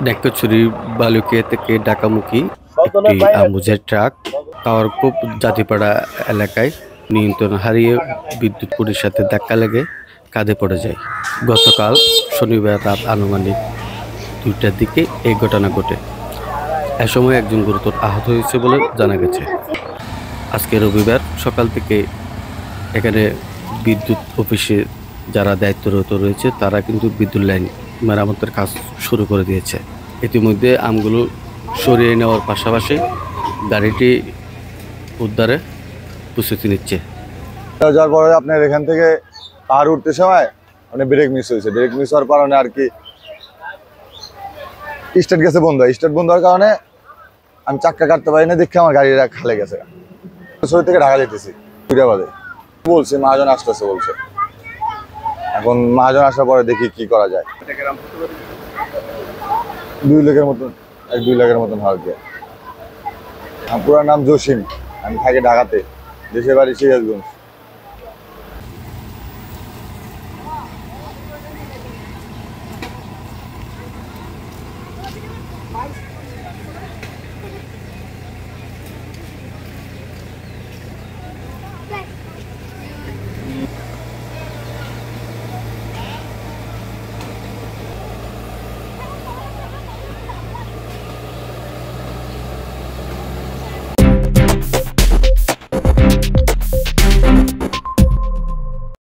ঢাকাছড়ি বালুকিয়া থেকে ঢাকামুখী একটি বোঝাই ট্রাক কাওয়ারকুপ জাতিপাড়া এলাকায় নিয়ন্ত্রণ হারিয়ে বিদ্যুৎ খুঁটির সাথে ধাক্কা লেগে কাঁধে পড়ে যায়। গতকাল শনিবার রাত আনুমানিক 2টার দিকে এই ঘটনা ঘটে। এ সময় একজন গুরুতর আহত হয়েছে বলে জানা গেছে। আজকে রবিবার সকাল থেকে এখানে বিদ্যুৎ অফিসে যারা দায়িত্বরত রয়েছে তারা কিন্তু বিদ্যুৎ লাইন মেরামতের কাজ শুরু করে দিয়েছে। ইতিমধ্যে আমগুলো সরিয়ে নেওয়ার পাশাপাশি গাড়িটি উদ্ধারে প্রস্তুতি নিচ্ছে। যাওয়ার পরে আপনার এখান থেকে পাহাড় উঠতে সময় মানে ব্রেক মিস হয়েছে। ব্রেক মিস হওয়ার কারণে আর কি স্টার্ট গেছে বন্ধ। স্টার্ট বন্ধ হওয়ার কারণে আমি চাক্কা কাটতে পারি না, দেখে আমার গাড়িটা খালে গেছে। শরীর থেকে ঢাকা যেতেছি 2টা বাজে বলছে মহাজন আসতেছে বলছে। এখন মহাজন আসার পরে দেখি কি করা যায়। 2 লাখের মতন 2 লাখের মতন হয় কি। আমার পুরো নাম জসিম, আমি থাকি ঢাকাতে, দেশের বাড়ি সিরাজগঞ্জ।